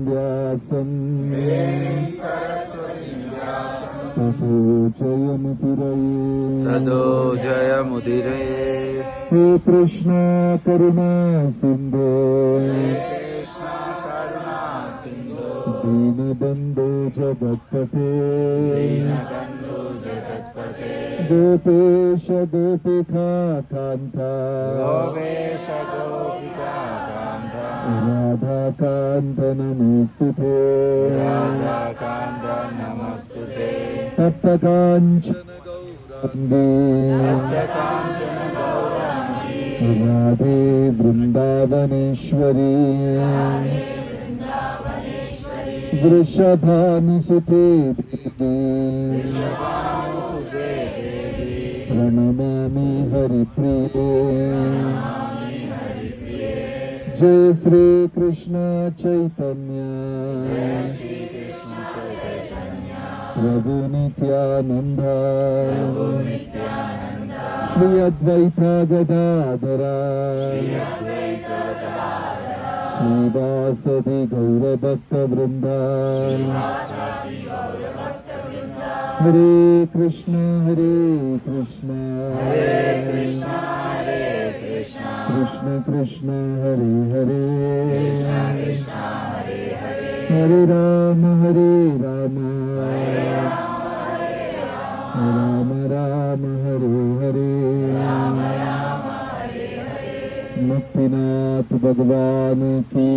व्यासं ततो जयमुदीरये हे कृष्ण करुणा सिंधो दीनबंधो जगत्पते गोपेश गोपिका कांता राधाकांत नमोस्तुते तप्तकांचन गौरांगी राधे वृंदावनेश्वरी वृषभानुसुते देवी प्रणमामि हरिप्रिये जय श्री कृष्ण चैतन्य प्रभु नित्यानंद श्री अद्वैत गदाधरा श्रीवासदि गौरभक्त वृंदा हरे कृष्ण कृष्ण कृष्ण हरे हरे हरे राम राम राम हरे हरे मुक्तिनाथ भगवान की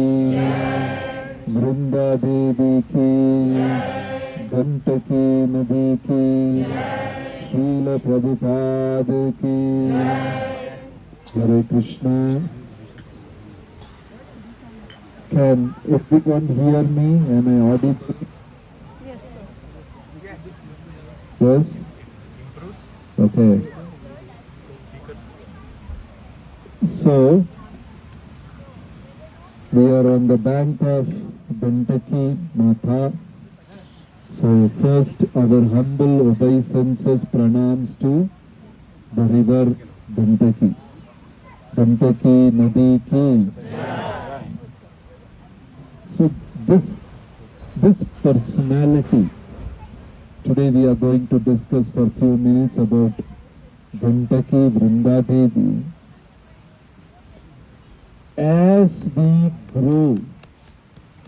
वृंदा देवी की गंटकी नदी की शील प्रभुपाद की हरे Krishna. Can everyone hear me? Am I audible? Yes. Okay. So we are on the bank of Gandaki Matha. So first our humble obeisances, pranams to the river Gandaki. Gandaki Nadi ki. So this personality, today we are going to discuss for a few minutes about Gandaki Vrinda Devi. As we grow,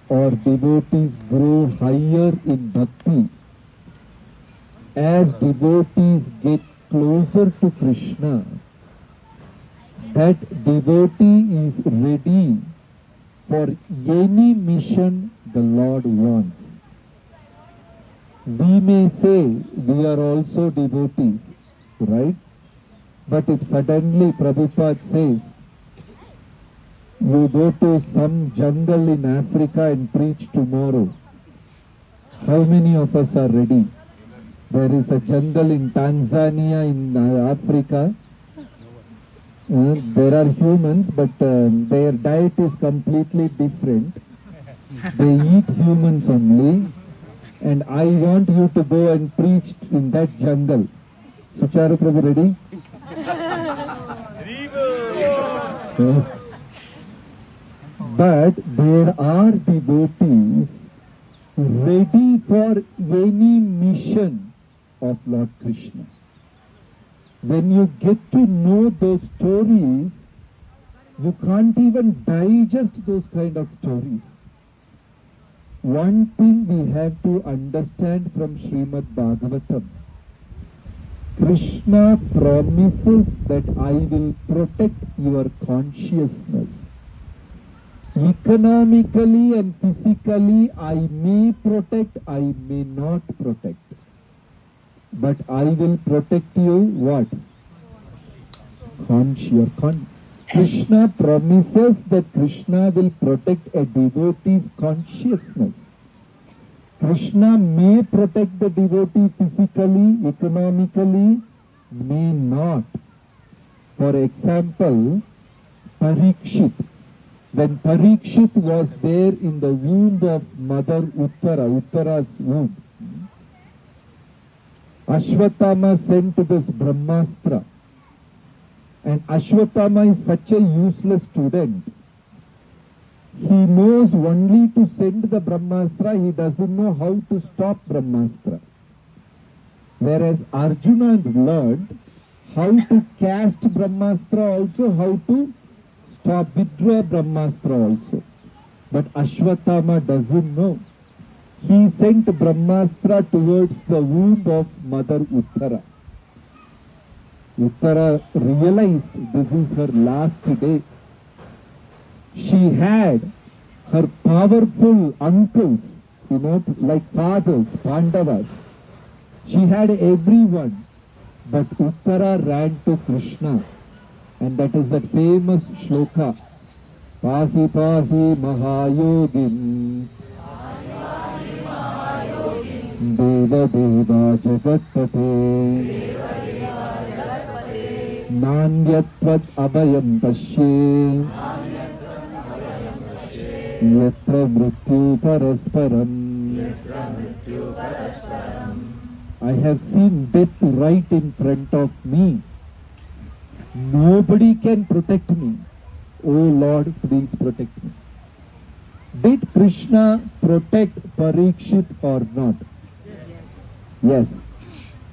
or devotees grow higher in bhakti, as devotees get closer to Krishna, that devotee is ready for any mission the Lord wants. We may say we are also devotees, right? But if suddenly Prabhupada says, you go to some jungle in Africa and preach tomorrow, how many of us are ready? There is a jungle in Tanzania, in Africa. There are humans, but their diet is completely different. They eat humans only. And I want you to go and preach in that jungle. Sucharu Prabhu, ready? But there are devotees ready for any mission of Lord Krishna. When you get to know those stories, you can't even digest those kind of stories. One thing we have to understand from Srimad Bhagavatam, Krishna promises that I will protect your consciousness. Economically and physically, I may protect, I may not protect. But I will protect you, what? Krishna promises that Krishna will protect a devotee's consciousness. Krishna may protect the devotee physically, economically, may not. For example, Parikshit. When Parikshit was there in the womb of Mother Uttara's womb, Ashwatthama sent this Brahmastra. And Ashwatthama is such a useless student. He knows only to send the Brahmastra, he doesn't know how to stop Brahmastra. Whereas Arjuna learned how to cast Brahmastra also, how to stop, withdraw Brahmastra also. But Ashwatthama doesn't know. He sent Brahmastra towards the womb of Mother Uttara. Uttara realized this is her last day. She had her powerful uncles, like fathers, Pandavas. She had everyone, but Uttara ran to Krishna, and that is that famous shloka, Pahi Pahi Mahayogin, Deva Deva Jagatpate, Nanyatvat Abhayam Pashe, Yatra Mrityu Parasparam. I have seen death right in front of me. Nobody can protect me. Oh Lord, please protect me. Did Krishna protect Parikshit or not? Yes.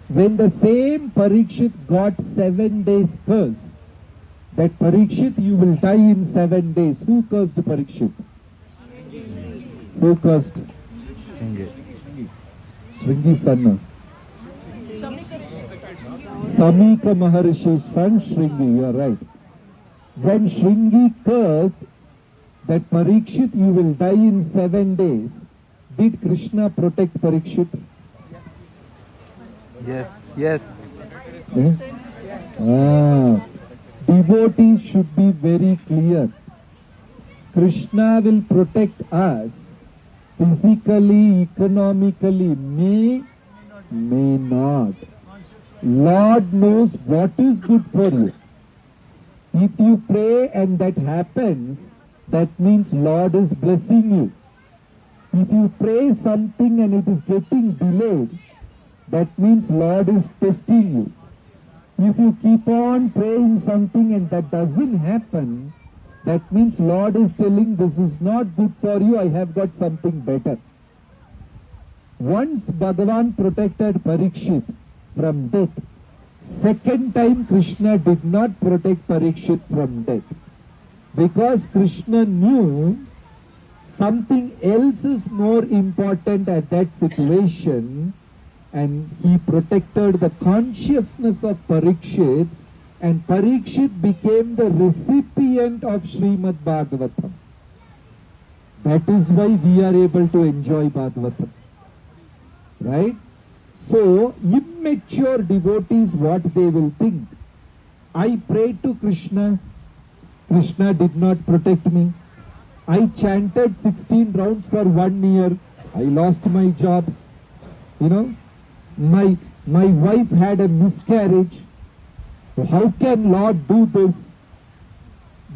When the same Parikshit got 7 days curse, that Parikshit, you will die in 7 days. Who cursed Parikshit? Who cursed? Shringi Sanna. Samika Maharishi's son Shringi, you are right. When Shringi cursed that Parikshit, you will die in 7 days, did Krishna protect Parikshit? Yes, yes. Yes? Devotees should be very clear. Krishna will protect us physically, economically, may not. Lord knows what is good for you. If you pray and that happens, that means Lord is blessing you. If you pray something and it is getting delayed, that means Lord is testing you. If you keep on praying something and that doesn't happen, that means Lord is telling this is not good for you, I have got something better. Once Bhagavan protected Parikshit from death, second time Krishna did not protect Parikshit from death. Because Krishna knew something else is more important at that situation, and he protected the consciousness of Parikshit, and Parikshit became the recipient of Srimad Bhagavatam. That is why we are able to enjoy Bhagavatam. Right? So, immature devotees, what they will think? I prayed to Krishna, Krishna did not protect me. I chanted 16 rounds for 1 year, I lost my job. My wife had a miscarriage. How can Lord do this?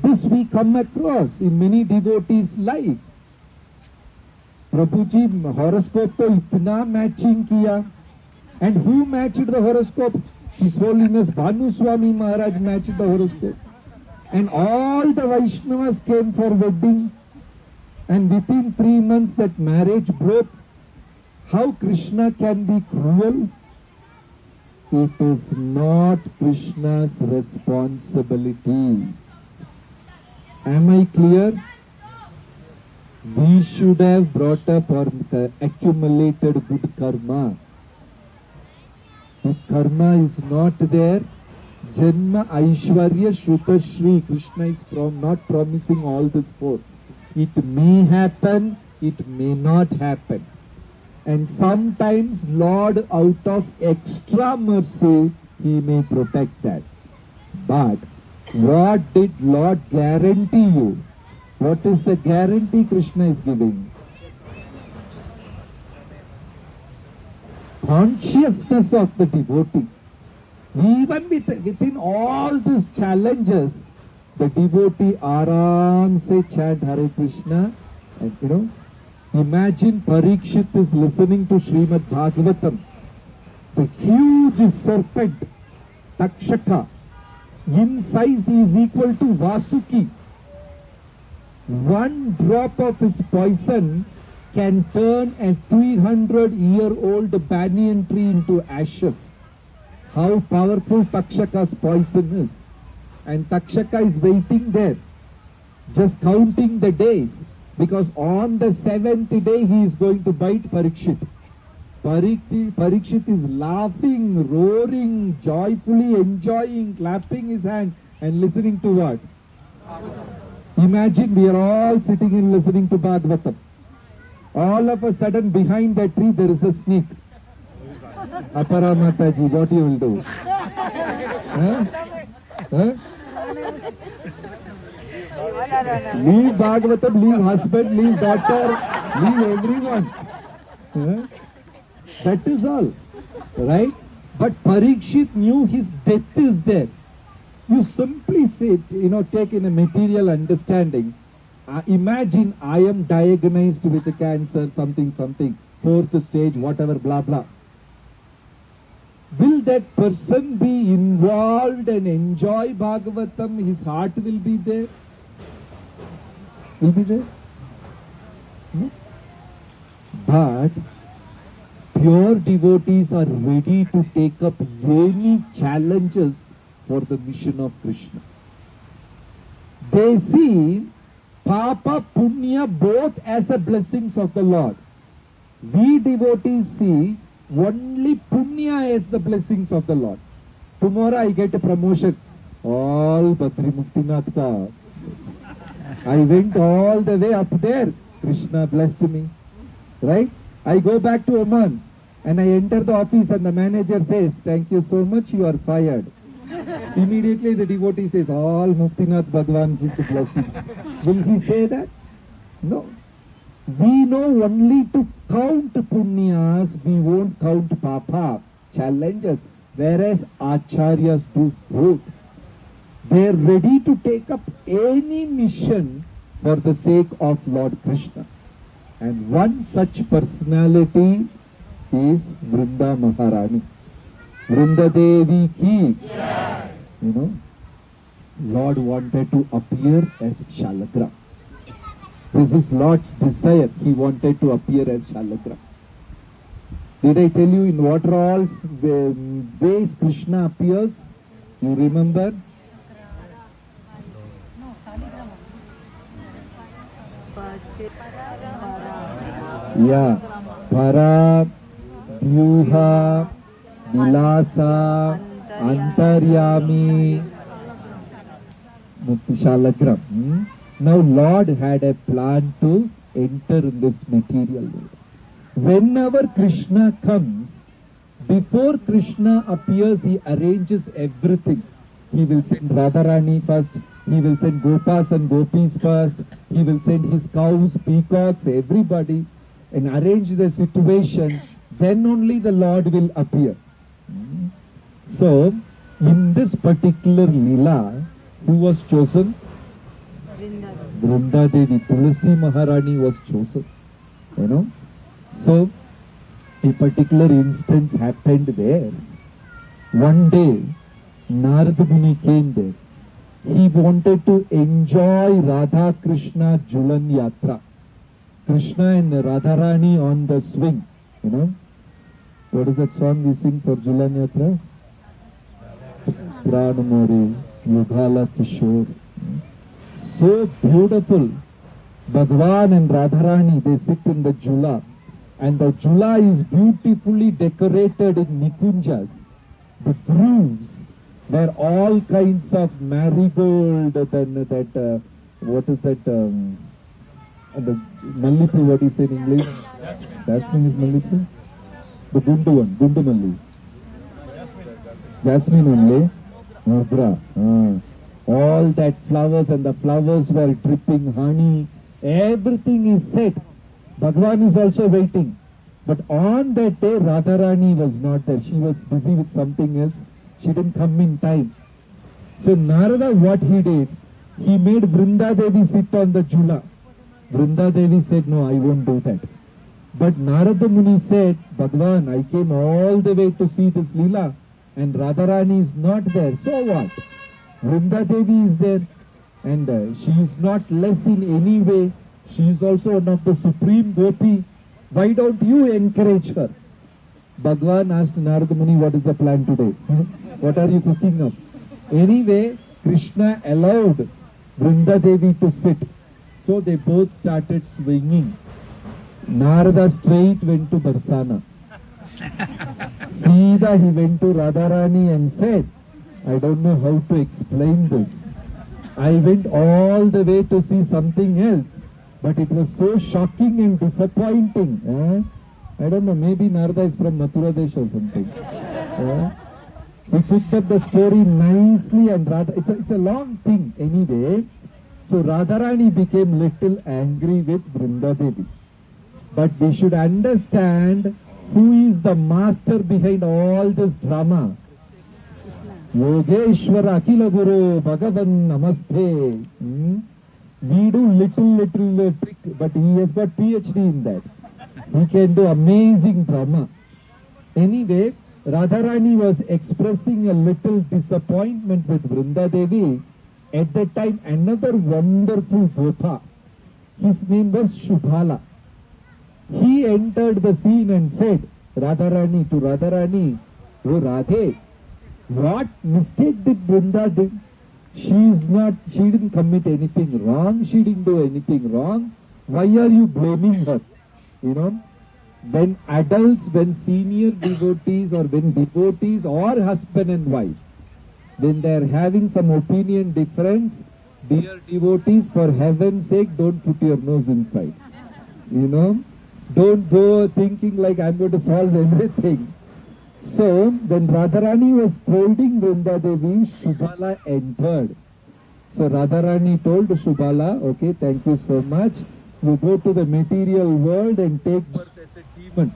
This we come across in many devotees' life. Prabhuji, horoscope to itna matching kiya. And who matched the horoscope? His Holiness Bhanu Swami Maharaj matched the horoscope. And all the Vaishnavas came for wedding. And within 3 months that marriage broke. How Krishna can be cruel? It is not Krishna's responsibility. Am I clear? We should have brought up or accumulated good karma. If karma is not there, Janma Aishwarya Shruta Shri, Krishna is not promising all this for. It may happen, it may not happen. And sometimes Lord, out of extra mercy, He may protect that. But what did Lord guarantee you? What is the guarantee Krishna is giving? Consciousness of the devotee. Even within all these challenges, the devotee aram se chant Hare Krishna, and imagine Parikshit is listening to Srimad Bhagavatam. The huge serpent, Takshaka, in size he is equal to Vasuki. One drop of his poison can turn a 300-year-old banyan tree into ashes. How powerful Takshaka's poison is. And Takshaka is waiting there, just counting the days, because on the 7th day he is going to bite Parikshit. Parikshit is laughing, roaring, joyfully enjoying, clapping his hand and listening to what? Imagine we are all sitting and listening to Bhagavatam. All of a sudden behind that tree there is a snake. Apara Mataji, what you will do? Huh? Huh? Leave Bhagavatam, leave husband, leave daughter, leave everyone. Huh? That is all. Right? But Parikshit knew his death is there. You simply say, take in a material understanding. Imagine I am diagnosed with a cancer, something, 4th stage, whatever, blah, blah. Will that person be involved and enjoy Bhagavatam? His heart will be there? Will be there? No? But pure devotees are ready to take up any challenges for the mission of Krishna. They see Papa, Punya both as a blessings of the Lord. We devotees see only Punya as the blessings of the Lord. Tomorrow I get a promotion. All Badri Muktinath ka. I went all the way up there. Krishna blessed me. Right? I go back to Oman and I enter the office and the manager says, "Thank you so much, you are fired." Immediately the devotee says, "All Muktinath Bhagwan ji to bless you." Will he say that? No. We know only to count punyas, we won't count papa, challenges. Whereas acharyas do both. They are ready to take up any mission for the sake of Lord Krishna. And one such personality is Vrinda Maharani. Vrinda Devi ki. Lord wanted to appear as Shalagra. This is Lord's desire. He wanted to appear as Shalagra. Did I tell you in what all ways Krishna appears? You remember? Yeah. Para, Vyuha, Vilasa, Antaryami, Shalagram. Now Lord had a plan to enter in this material world. Whenever Krishna comes, before Krishna appears, he arranges everything. He will send Radharani first, he will send Gopas and Gopis first, he will send his cows, peacocks, everybody, and arrange the situation. Then only the Lord will appear. So, in this particular Leela, who was chosen? Vrinda Devi, Tulasi Maharani was chosen. So, a particular instance happened there. One day, Narada Muni came there. He wanted to enjoy Radha Krishna Julan Yatra. Krishna and Radharani on the swing. What is that song we sing for Julan Yatra? Pranamori, Yugala Kishore. So beautiful. Bhagwan and Radharani, they sit in the Jula. And the Jula is beautifully decorated in Nikunjas. The grooves where all kinds of marigold, then that, what is that, the Mallipu, what is it in English? Jasmine is Mallipu? The Gundu one, Gundu Malli. Jasmine only. Mogra. All that flowers, and the flowers were dripping honey. Everything is set. Bhagwan is also waiting. But on that day, Radharani was not there. She was busy with something else. She didn't come in time. So Narada, what he did, he made Vrinda Devi sit on the Jula. Vrinda Devi said, "No, I won't do that." But Narada Muni said, "Bhagwan, I came all the way to see this Leela and Radharani is not there. So what? Vrinda Devi is there. and she is not less in any way. She is also one of the supreme gopi. Why don't you encourage her? Bhagwan asked Narada Muni, what is the plan today? What are you cooking up? Anyway, Krishna allowed Vrinda Devi to sit. So they both started swinging. Narada straight went to Barsana. Sida he went to Radharani and said, I don't know how to explain this. I went all the way to see something else, but it was so shocking and disappointing. I don't know, maybe Narada is from Mathura Desh or something. He picked up the story nicely, and it's a long thing anyway. So Radharani became little angry with Vrinda Devi. But we should understand who is the master behind all this drama. Yogeshwara Akila Guru Bhagavan Namaste. We do little trick, but he has got PhD in that. He can do amazing drama. Anyway, Radharani was expressing a little disappointment with Vrinda Devi. At that time, another wonderful Gopha, his name was Shubhala. He entered the scene and said, Radharani to Radharani, oh Radhe, what mistake did Vrinda do? She didn't commit anything wrong. She didn't do anything wrong. Why are you blaming her? When adults, when senior devotees or when devotees or husband and wife, when they are having some opinion difference, dear devotees, for heaven's sake, don't put your nose inside. Don't go thinking like I'm going to solve everything. So, when Radharani was scolding Vrinda Devi, Shubhala entered. So, Radharani told Shubhala, okay, thank you so much. You go to the material world and take birth as a demon.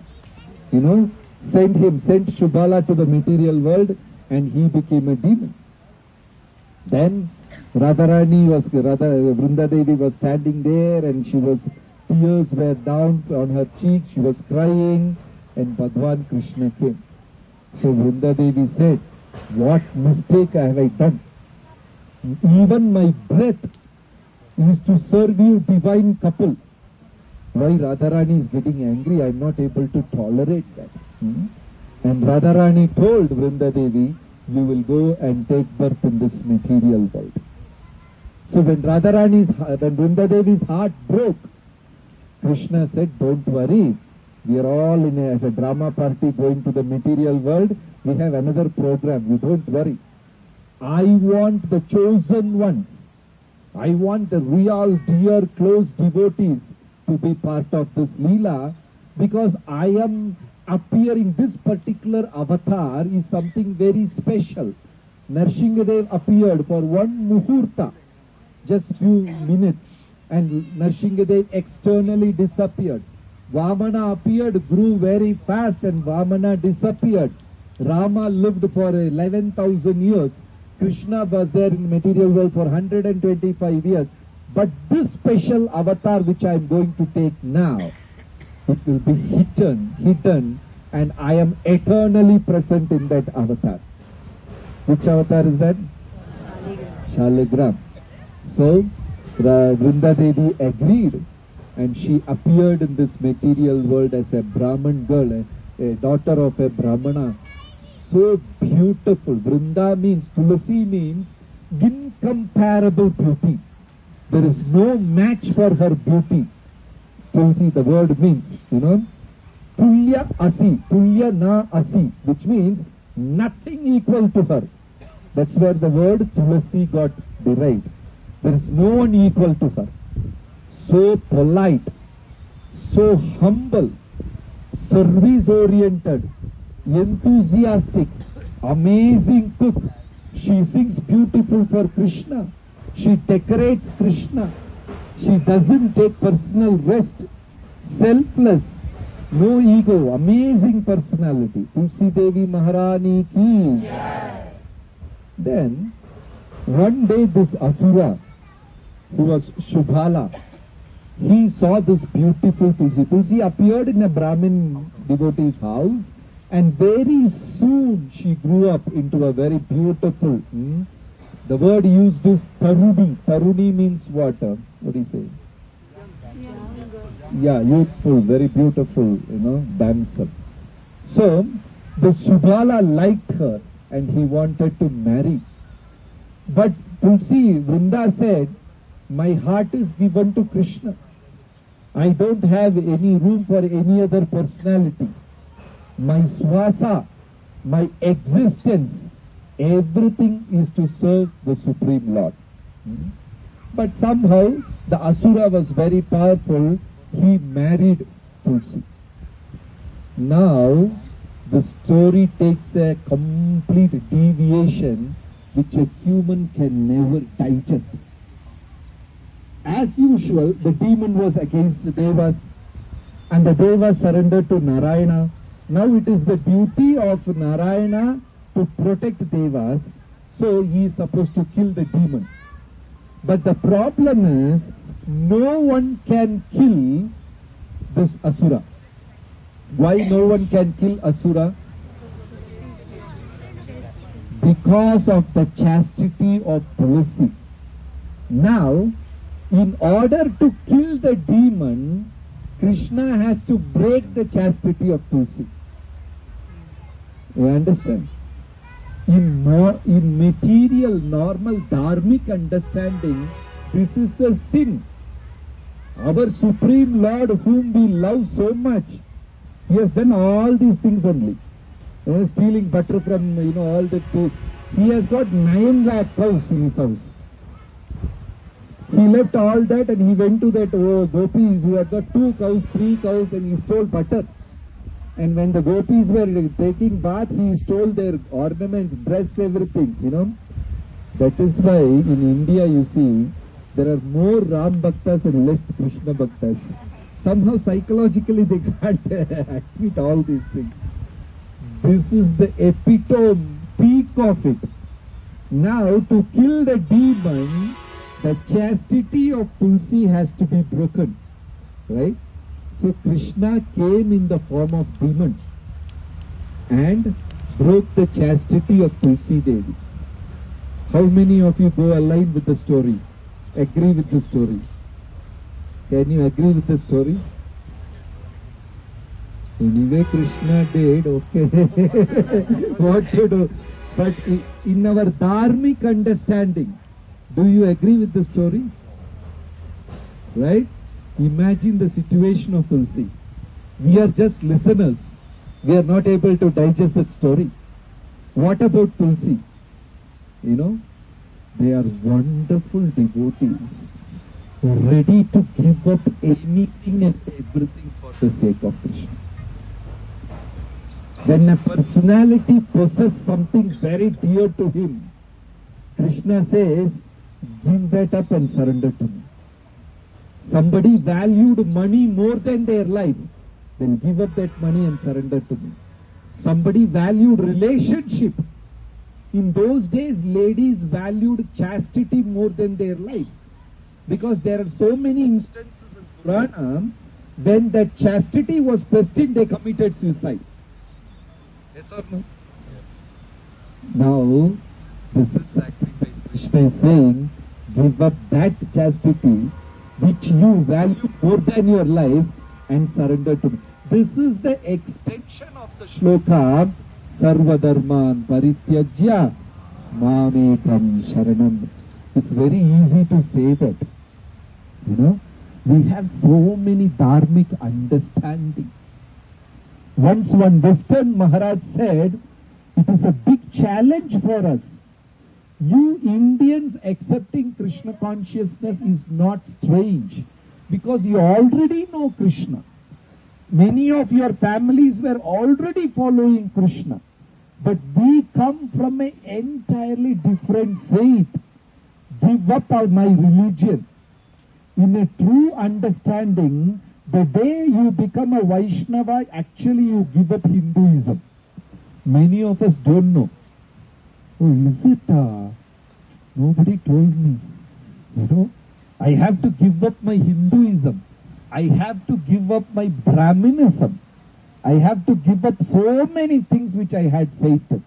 Send Shubhala to the material world, and he became a demon. Then, Vrinda Devi was standing there, and tears were down on her cheeks, she was crying, and Bhagwan Krishna came. So Vrinda Devi said, what mistake have I done? Even my breath is to serve you, divine couple. Why Radharani is getting angry? I am not able to tolerate that. And Radharani told Vrinda Devi, you will go and take birth in this material world. So when Vrinda Devi's heart broke, Krishna said, don't worry. We are all as a drama party going to the material world. We have another program. You don't worry. I want the chosen ones. I want the real, dear, close devotees to be part of this Leela, because I am appearing. This particular avatar is something very special. Narsinghadev appeared for one muhurta, just few minutes, and Narsinghadev externally disappeared. Vamana appeared, grew very fast, and Vamana disappeared. Rama lived for 11,000 years. Krishna was there in material world for 125 years. But this special avatar which I am going to take now, it will be hidden, and I am eternally present in that avatar. Which avatar is that? Shaligram. So, Vrinda Devi agreed, and she appeared in this material world as a Brahman girl, a daughter of a Brahmana. So beautiful. Vrinda means, Tulasi means incomparable beauty. There is no match for her beauty. Tulsi, the word means, Tulya Asi, Tulya Na Asi, which means nothing equal to her. That's where the word Tulasi got derived. There is no one equal to her. So polite, so humble, service-oriented, enthusiastic, amazing cook. She sings beautiful for Krishna. She decorates Krishna. She doesn't take personal rest. Selfless, no ego, amazing personality. Tulsi Devi Maharani ki. Then, one day this Asura, who was Shubhala, he saw this beautiful Tulsi. Tulsi appeared in a Brahmin devotee's house, and very soon she grew up into a very beautiful, The word used is taruni. Taruni means what? What do you say? Yeah, youthful, very beautiful, dancer. So, the Subala liked her and he wanted to marry. But Tulsi, Vrinda said, my heart is given to Krishna. I don't have any room for any other personality. My swasa, my existence, everything is to serve the Supreme Lord. But somehow the Asura was very powerful. He married Tulsi. Now the story takes a complete deviation which a human can never digest. As usual, the demon was against the Devas and the Devas surrendered to Narayana. Now it is the duty of Narayana to protect Devas, so he is supposed to kill the demon. But the problem is, no one can kill this Asura. Why no one can kill Asura? Because of the chastity of Tulsi. Now, in order to kill the demon, Krishna has to break the chastity of Tulsi. You understand? In material, normal, dharmic understanding, this is a sin. Our Supreme Lord, whom we love so much, he has done all these things only. Stealing butter from, all the food. He has got 9 lakh cows in his house. He left all that and he went to that gopis who had got 2 cows, 3 cows, and he stole butter. And when the gopis were taking bath, he stole their ornaments, dress, everything, That is why in India, you see, there are more Ram Bhaktas and less Krishna Bhaktas. Somehow psychologically they can't admit all these things. This is the epitome, peak of it. Now to kill the demon, the chastity of Tulsi has to be broken. Right? So Krishna came in the form of demon and broke the chastity of Tulsi Devi. How many of you go aligned with the story? Agree with the story? Can you agree with the story? Anyway, Krishna did, okay. What to do? But in our dharmic understanding, do you agree with the story? Right? Imagine the situation of Tulsi. We are just listeners. We are not able to digest that story. What about Tulsi? They are wonderful devotees, ready to give up anything and everything for the sake of Krishna. When a personality possesses something very dear to him, Krishna says, give that up and surrender to me. Somebody valued money more than their life, then give up that money and surrender to me. Somebody valued relationship. In those days, ladies valued chastity more than their life. Because there are so many instances in Purana, when that chastity was questioned, they committed suicide. Yes or no? Yes. Now, this is sacrifice. Krishna is saying, give up that chastity which you value more than your life and surrender to me. This is the extension of the shloka, Sarvadharman Parityajya Mamekam Sharanam. It's very easy to say that. We have so many dharmic understanding. Once one Western Maharaj said, it is a big challenge for us. You Indians accepting Krishna consciousness is not strange because you already know Krishna. Many of your families were already following Krishna. But we come from an entirely different faith. Give up my religion. In a true understanding, the day you become a Vaishnava, actually you give up Hinduism. Many of us don't know. Oh, is it? Nobody told me. I have to give up my Hinduism. I have to give up my Brahminism. I have to give up so many things which I had faith in.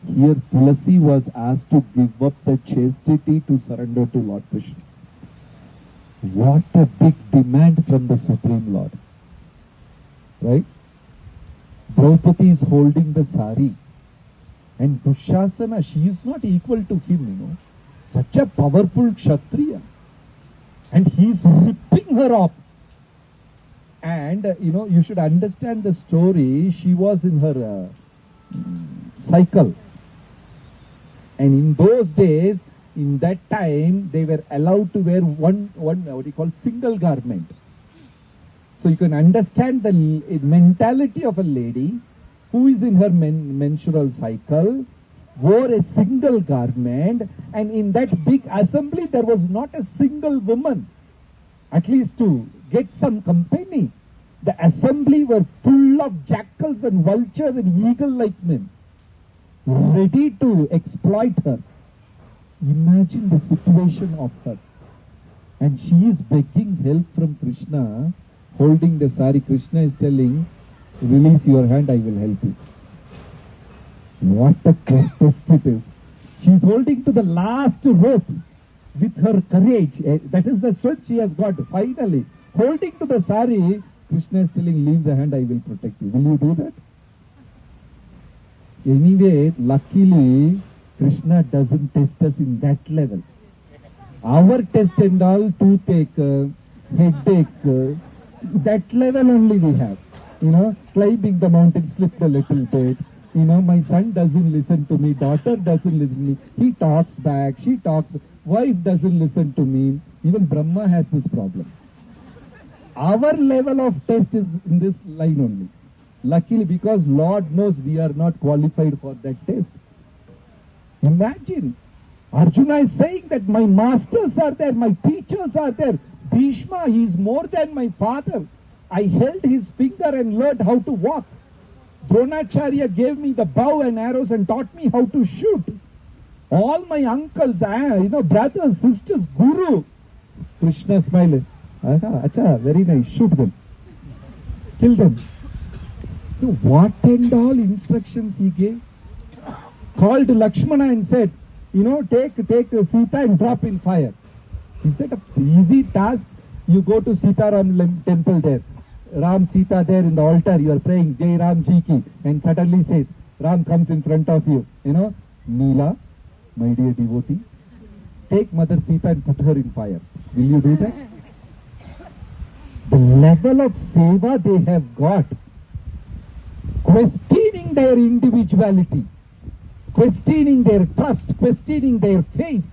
Here Tulasi was asked to give up the chastity to surrender to Lord Krishna. What a big demand from the Supreme Lord. Right? Draupadi is holding the sari. And Dushasana, she is not equal to him, Such a powerful Kshatriya. And he is ripping her off. And, you should understand the story. She was in her cycle. And in those days, in that time, they were allowed to wear one single garment. So you can understand the mentality of a lady who is in her menstrual cycle, wore a single garment, and in that big assembly, there was not a single woman, at least to get some company. The assembly were full of jackals and vultures and eagle-like men, ready to exploit her. Imagine the situation of her. And she is begging help from Krishna, holding the sari. Krishna is telling, release your hand, I will help you. What a test it is. She is holding to the last rope with her courage. That is the strength she has got, finally. Holding to the sari, Krishna is telling, leave the hand, I will protect you. Will you do that? Anyway, luckily, Krishna doesn't test us in that level. Our test and all, toothache, headache, that level only we have. Climbing the mountain, slipped a little bit. My son doesn't listen to me, daughter doesn't listen to me. He talks back, she talks back. Wife doesn't listen to me. Even Brahma has this problem. Our level of test is in this line only. Luckily, because Lord knows we are not qualified for that test. Imagine, Arjuna is saying that my masters are there, my teachers are there. Bhishma, he is more than my father. I held his finger and learned how to walk. Dronacharya gave me the bow and arrows and taught me how to shoot. All my uncles, brothers, sisters, guru. Krishna smiled. Acha, very nice, shoot them. Kill them. So what and all instructions he gave? Called Lakshmana and said, take Sita and drop in fire. Is that an easy task? You go to Sitaram temple there. Ram Sita there in the altar, you are praying Jai Ram Ji Ki, and suddenly says, Ram comes in front of you. Neela, my dear devotee, take Mother Sita and put her in fire. Will you do that? The level of seva they have got, questioning their individuality, questioning their trust, questioning their faith.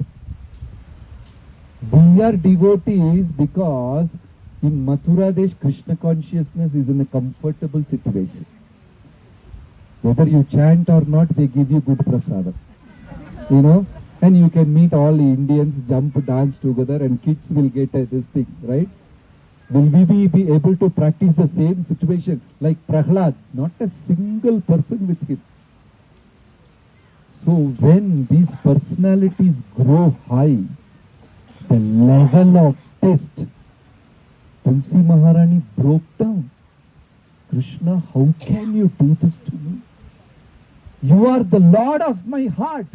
We are devotees because in Mathura Desh, Krishna consciousness is in a comfortable situation. Whether you chant or not, they give you good prasadam. And you can meet all the Indians, jump, dance together, and kids will get this thing, right? Will we be able to practice the same situation like Prahlad? Not a single person with him. So when these personalities grow high, the level of test, Tulsi Maharani broke down. Krishna, how can you do this to me? You are the Lord of my heart.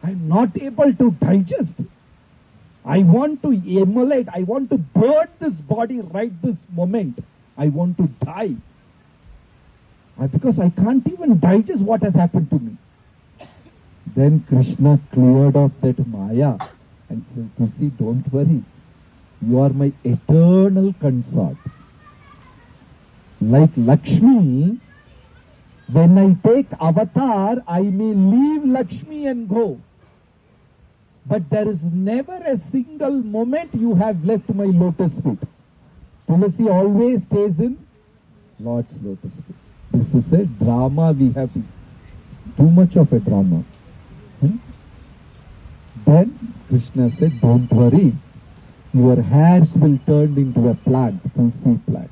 I am not able to digest. I want to emulate. I want to burn this body right this moment. I want to die. Because I can't even digest what has happened to me. Then Krishna cleared off that Maya and said, Tulsi, don't worry. You are my eternal consort. Like Lakshmi, when I take avatar, I may leave Lakshmi and go. But there is never a single moment you have left my lotus feet. Tulasi always stays in Lord's lotus feet. This is a drama we have. Too much of a drama. Then Krishna said, don't worry. Your hairs will turn into a plant, Tulsi plant.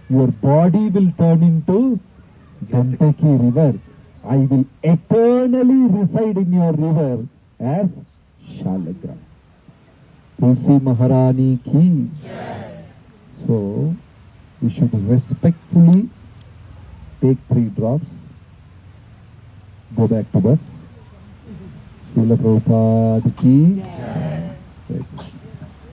Your body will turn into Gandaki river. I will eternally reside in your river as Shalagram. Tulsi Maharani ki. So, we should respectfully take 3 drops. go back to bus. Srila Prabhupada ki jai.